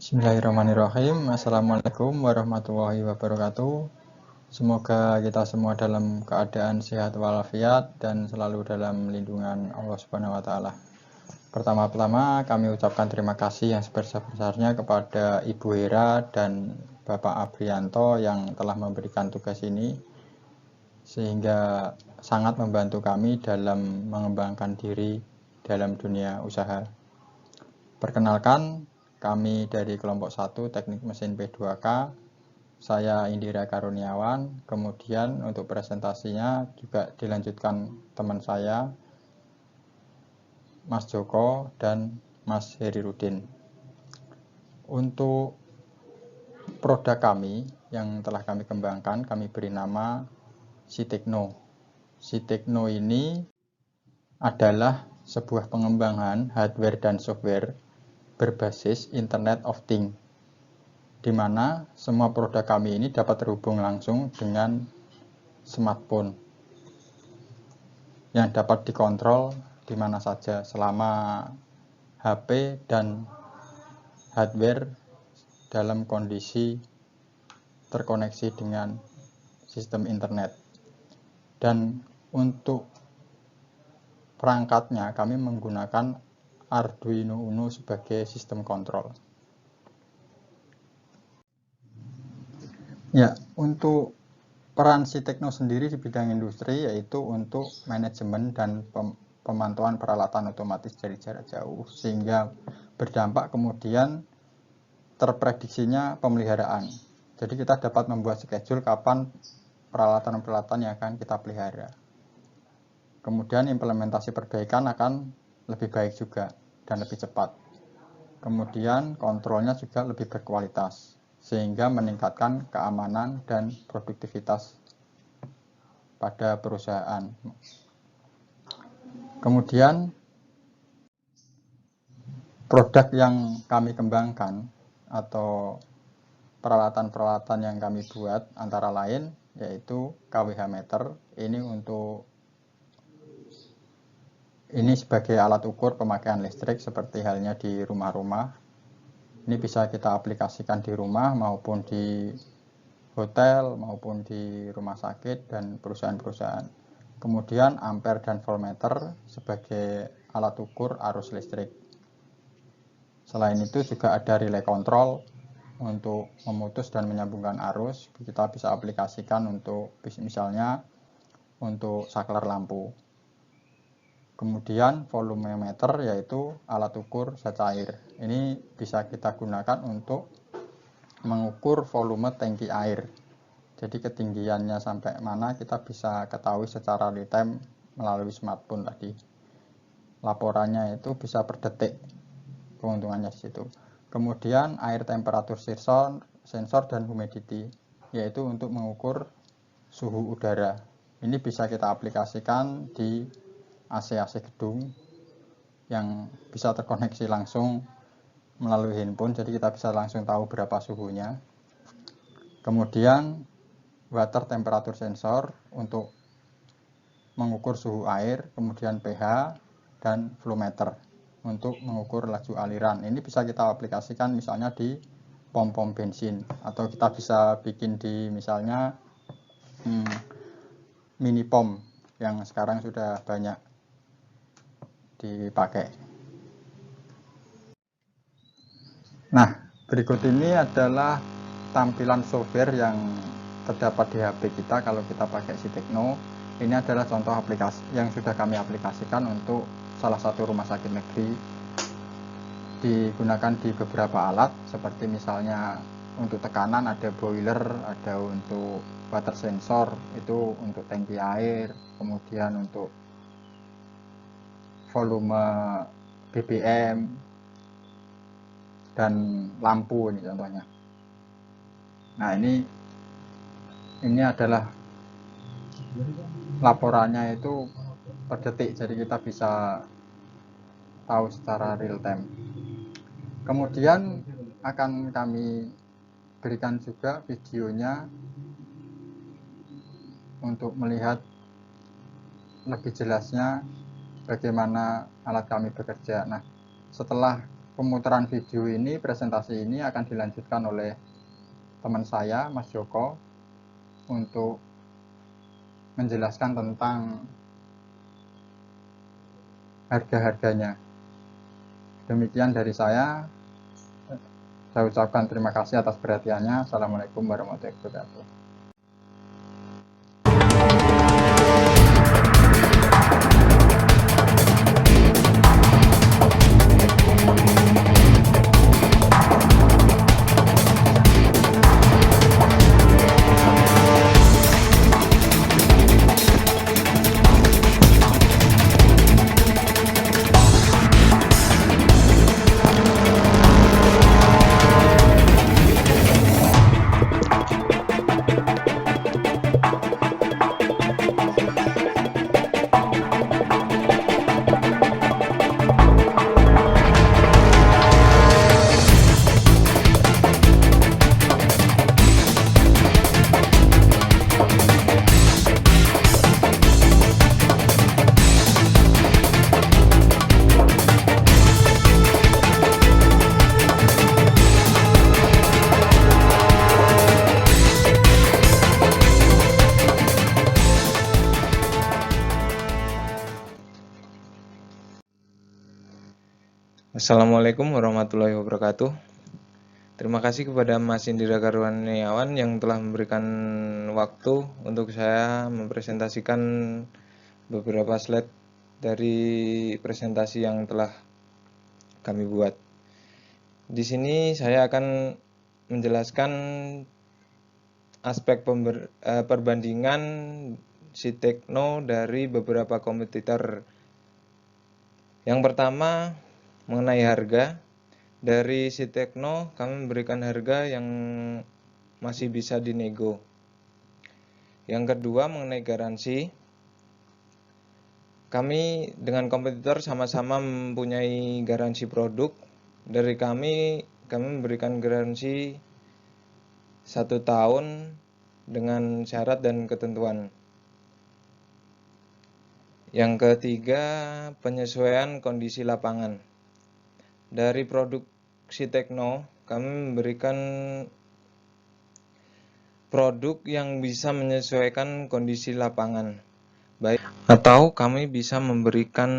Bismillahirrahmanirrahim. Assalamualaikum warahmatullahi wabarakatuh. Semoga kita semua dalam keadaan sehat walafiat dan selalu dalam lindungan Allah Subhanahu wa taala. Pertama-tama kami ucapkan terima kasih yang sebesar-besarnya kepada Ibu Hera dan Bapak Abrianto yang telah memberikan tugas ini sehingga sangat membantu kami dalam mengembangkan diri dalam dunia usaha. Perkenalkan, kami dari kelompok 1 Teknik Mesin P2K. Saya Indira Karuniawan. Kemudian untuk presentasinya juga dilanjutkan teman saya, Mas Joko dan Mas Herirudin. Untuk produk kami yang telah kami kembangkan, kami beri nama Sitekno. Sitekno ini adalah sebuah pengembangan hardware dan software berbasis Internet of Things, di mana semua produk kami ini dapat terhubung langsung dengan smartphone yang dapat dikontrol di mana saja selama HP dan hardware dalam kondisi terkoneksi dengan sistem internet. Dan untuk perangkatnya kami menggunakan Arduino Uno sebagai sistem kontrol. Ya, untuk peran Sitekno sendiri di bidang industri yaitu untuk manajemen dan pemantauan peralatan otomatis dari jarak jauh, sehingga berdampak kemudian terprediksinya pemeliharaan. Jadi kita dapat membuat schedule kapan peralatan-peralatan yang akan kita pelihara. Kemudian implementasi perbaikan akan lebih baik juga dan lebih cepat. Kemudian kontrolnya juga lebih berkualitas, sehingga meningkatkan keamanan dan produktivitas pada perusahaan. Kemudian produk yang kami kembangkan atau peralatan-peralatan yang kami buat antara lain yaitu KWH meter. Ini sebagai alat ukur pemakaian listrik seperti halnya di rumah-rumah. Ini bisa kita aplikasikan di rumah maupun di hotel maupun di rumah sakit dan perusahaan-perusahaan. Kemudian ampere dan voltmeter sebagai alat ukur arus listrik. Selain itu juga ada relay control untuk memutus dan menyambungkan arus. Kita bisa aplikasikan untuk misalnya untuk saklar lampu. Kemudian volumeter yaitu alat ukur zat cair. Ini bisa kita gunakan untuk mengukur volume tangki air. Jadi ketinggiannya sampai mana kita bisa ketahui secara real time melalui smartphone tadi. Laporannya itu bisa per detik. Keuntungannya di situ. Kemudian air temperatur sensor dan humidity yaitu untuk mengukur suhu udara. Ini bisa kita aplikasikan di AC gedung yang bisa terkoneksi langsung melalui handphone, jadi kita bisa langsung tahu berapa suhunya. Kemudian water temperature sensor untuk mengukur suhu air, kemudian pH dan flow meter untuk mengukur laju aliran. Ini bisa kita aplikasikan misalnya di pom-pom bensin, atau kita bisa bikin di misalnya mini pom yang sekarang sudah banyak dipakai. Nah, berikut ini adalah tampilan software yang terdapat di HP kita kalau kita pakai Sitekno. Ini adalah contoh aplikasi yang sudah kami aplikasikan untuk salah satu rumah sakit negeri. Digunakan di beberapa alat seperti misalnya untuk tekanan ada boiler, ada untuk water sensor itu untuk tangki air, kemudian untuk volume BBM dan lampu ini contohnya. Nah, ini adalah laporannya itu per detik, jadi kita bisa tahu secara real time. Kemudian akan kami berikan juga videonya untuk melihat lebih jelasnya bagaimana alat kami bekerja. Nah, setelah pemutaran video ini, presentasi ini akan dilanjutkan oleh teman saya, Mas Joko, untuk menjelaskan tentang harga-harganya. Demikian dari saya ucapkan terima kasih atas perhatiannya. Assalamualaikum warahmatullahi wabarakatuh. Assalamualaikum warahmatullahi wabarakatuh. Terima kasih kepada Mas Indira Karuniawan yang telah memberikan waktu untuk saya mempresentasikan beberapa slide dari presentasi yang telah kami buat. Di sini saya akan menjelaskan aspek perbandingan si Tekno dari beberapa kompetitor. Yang pertama, mengenai harga. Dari si Tekno kami memberikan harga yang masih bisa dinego. Yang kedua, mengenai garansi. Kami dengan kompetitor sama-sama mempunyai garansi produk. Dari kami memberikan garansi 1 tahun dengan syarat dan ketentuan. Yang ketiga, penyesuaian kondisi lapangan. Dari produk si Tekno, kami memberikan produk yang bisa menyesuaikan kondisi lapangan. Baik, atau kami bisa memberikan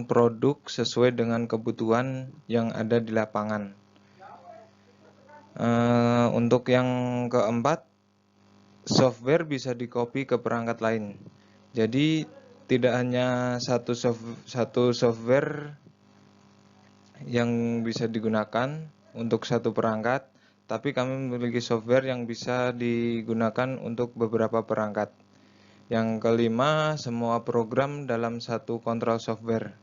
produk sesuai dengan kebutuhan yang ada di lapangan. Untuk yang keempat, software bisa di-copy ke perangkat lain. Jadi tidak hanya satu software yang bisa digunakan untuk satu perangkat, tapi kami memiliki software yang bisa digunakan untuk beberapa perangkat. Yang kelima, semua program dalam satu kontrol software,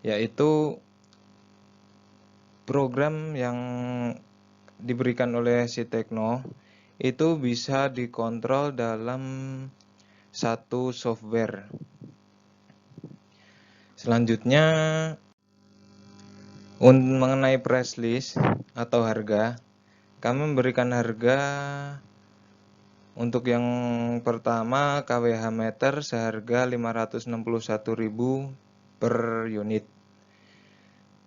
yaitu program yang diberikan oleh si Tekno itu bisa dikontrol dalam satu software. Selanjutnya, mengenai price list atau harga, kami memberikan harga untuk yang pertama kWh meter seharga 561.000 per unit.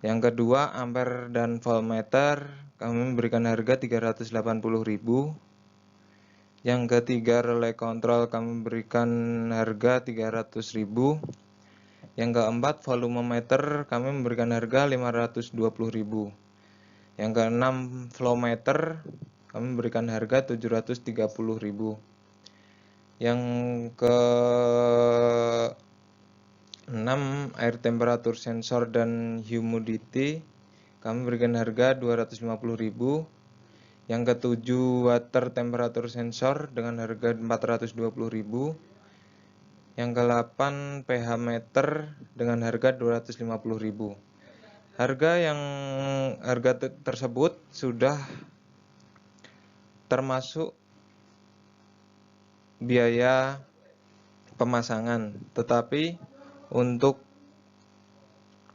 Yang kedua, ampere dan voltmeter kami memberikan harga 380.000. Yang ketiga, relay kontrol kami berikan harga 300.000. Yang keempat, volume meter kami memberikan harga 520.000. Yang keenam, flow meter kami memberikan harga 730.000. Yang keenam, air temperatur sensor dan humidity kami berikan harga 250.000. Yang ketujuh, water temperatur sensor dengan harga 420.000. Yang ke-8, pH meter dengan harga 250.000. Harga tersebut sudah termasuk biaya pemasangan, tetapi untuk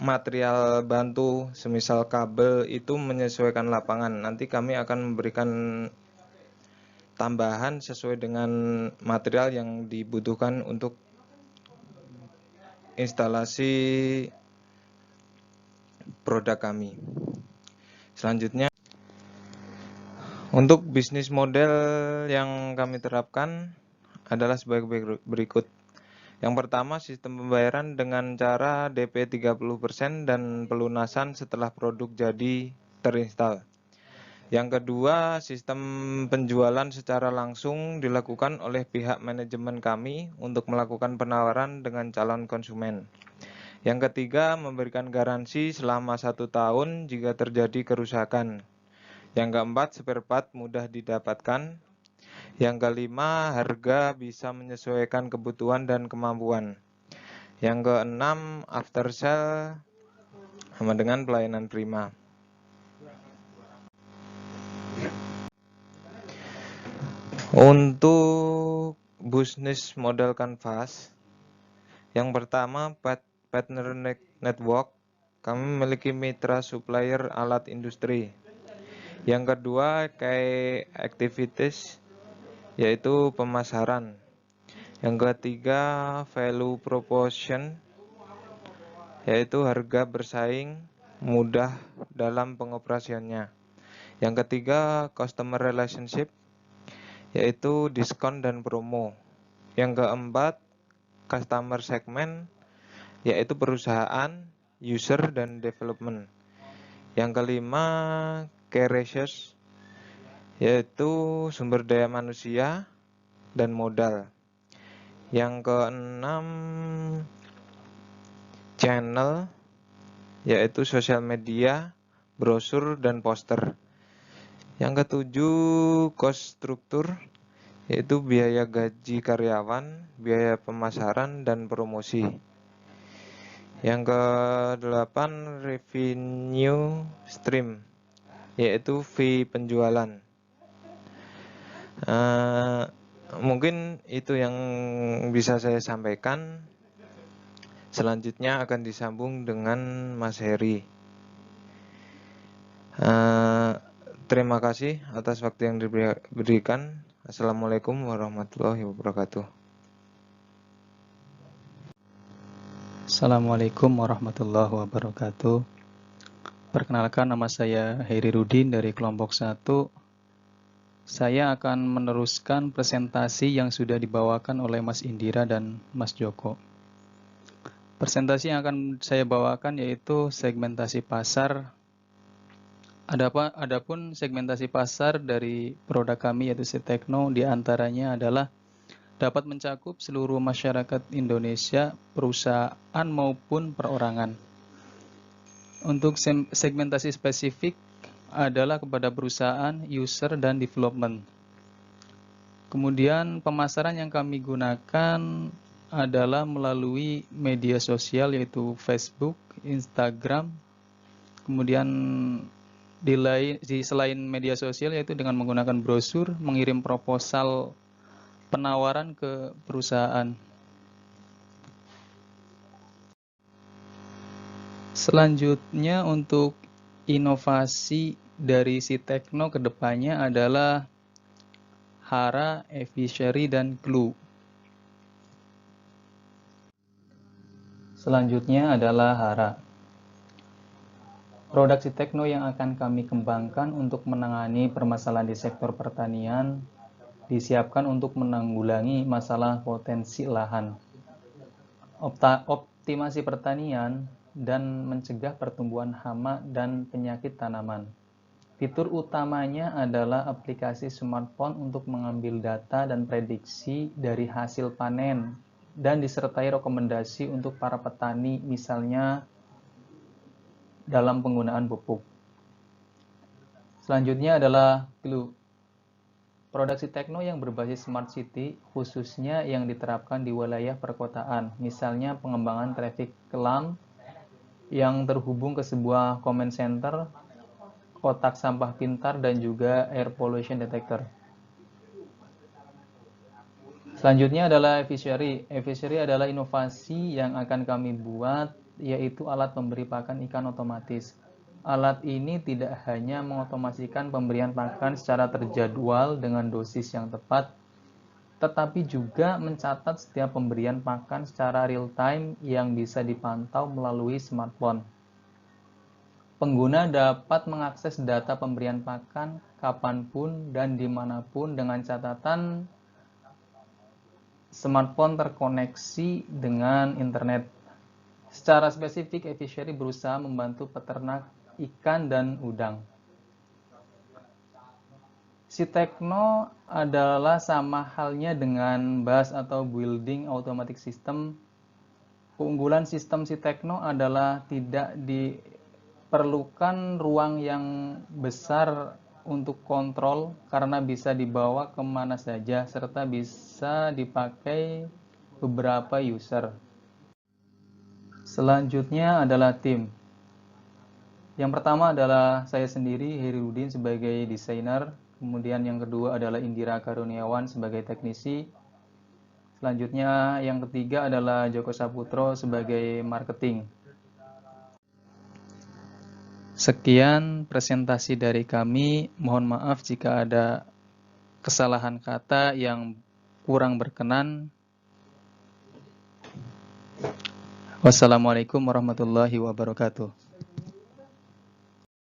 material bantu semisal kabel itu menyesuaikan lapangan. Nanti kami akan memberikan tambahan sesuai dengan material yang dibutuhkan untuk instalasi produk kami. Selanjutnya, untuk bisnis model yang kami terapkan adalah sebagai berikut. Yang pertama, sistem pembayaran dengan cara DP 30% dan pelunasan setelah produk jadi terinstall. Yang kedua, sistem penjualan secara langsung dilakukan oleh pihak manajemen kami untuk melakukan penawaran dengan calon konsumen. Yang ketiga, memberikan garansi selama 1 tahun jika terjadi kerusakan. Yang keempat, spare part mudah didapatkan. Yang kelima, harga bisa menyesuaikan kebutuhan dan kemampuan. Yang keenam, after sale sama dengan pelayanan prima. Untuk bisnis model Canvas, yang pertama partner network, kami memiliki mitra supplier alat industri. Yang kedua, key activities, yaitu pemasaran. Yang ketiga, value proposition, yaitu harga bersaing mudah dalam pengoperasiannya. Yang ketiga, customer relationship, yaitu diskon dan promo. Yang keempat, customer segment, yaitu perusahaan, user, dan development. Yang kelima, key resource, yaitu sumber daya manusia dan modal. Yang keenam, channel, yaitu sosial media, brosur, dan poster. Yang ketujuh, cost struktur, yaitu biaya gaji karyawan, biaya pemasaran, dan promosi. Yang kedelapan, revenue stream, yaitu fee penjualan. Mungkin itu yang bisa saya sampaikan. Selanjutnya akan disambung dengan Mas Heri. Terima kasih atas waktu yang diberikan. Assalamualaikum warahmatullahi wabarakatuh. Assalamualaikum warahmatullahi wabarakatuh. Perkenalkan, nama saya Heri Rudin dari kelompok 1. Saya akan meneruskan presentasi yang sudah dibawakan oleh Mas Indira dan Mas Joko. Presentasi yang akan saya bawakan yaitu segmentasi pasar. Adapun segmentasi pasar dari produk kami yaitu Sitekno diantaranya adalah dapat mencakup seluruh masyarakat Indonesia, perusahaan maupun perorangan. Untuk segmentasi spesifik adalah kepada perusahaan, user, dan development. Kemudian pemasaran yang kami gunakan adalah melalui media sosial yaitu Facebook, Instagram. Kemudian selain media sosial yaitu dengan menggunakan brosur, mengirim proposal penawaran ke perusahaan. Selanjutnya untuk inovasi dari Sitekno ke depannya adalah Hara, Efficery, dan Clue. Selanjutnya adalah Hara. Produk Sitekno yang akan kami kembangkan untuk menangani permasalahan di sektor pertanian disiapkan untuk menanggulangi masalah potensi lahan, optimasi pertanian, dan mencegah pertumbuhan hama dan penyakit tanaman. Fitur utamanya adalah aplikasi smartphone untuk mengambil data dan prediksi dari hasil panen dan disertai rekomendasi untuk para petani, misalnya dalam penggunaan pupuk. Selanjutnya adalah Clue. Produk Sitekno yang berbasis Smart City, khususnya yang diterapkan di wilayah perkotaan, misalnya pengembangan traffic lamp yang terhubung ke sebuah comment center, kotak sampah pintar, dan juga air pollution detector. Selanjutnya adalah Efficery. Efficery adalah inovasi yang akan kami buat, yaitu alat pemberi pakan ikan otomatis. Alat ini tidak hanya mengotomasikan pemberian pakan secara terjadwal dengan dosis yang tepat, tetapi juga mencatat setiap pemberian pakan secara real time yang bisa dipantau melalui smartphone. Pengguna dapat mengakses data pemberian pakan kapanpun dan dimanapun dengan catatan smartphone terkoneksi dengan internet. Secara spesifik, Evichery berusaha membantu peternak ikan dan udang. SiTechno adalah sama halnya dengan BAS atau Building Automatic System. Keunggulan sistem SiTechno adalah tidak diperlukan ruang yang besar untuk kontrol karena bisa dibawa kemana saja serta bisa dipakai beberapa user. Selanjutnya adalah tim. Yang pertama adalah saya sendiri, Herudin, sebagai desainer. Kemudian yang kedua adalah Indira Karuniawan sebagai teknisi. Selanjutnya yang ketiga adalah Joko Saputro sebagai marketing. Sekian presentasi dari kami. Mohon maaf jika ada kesalahan kata yang kurang berkenan. Wassalamualaikum warahmatullahi wabarakatuh.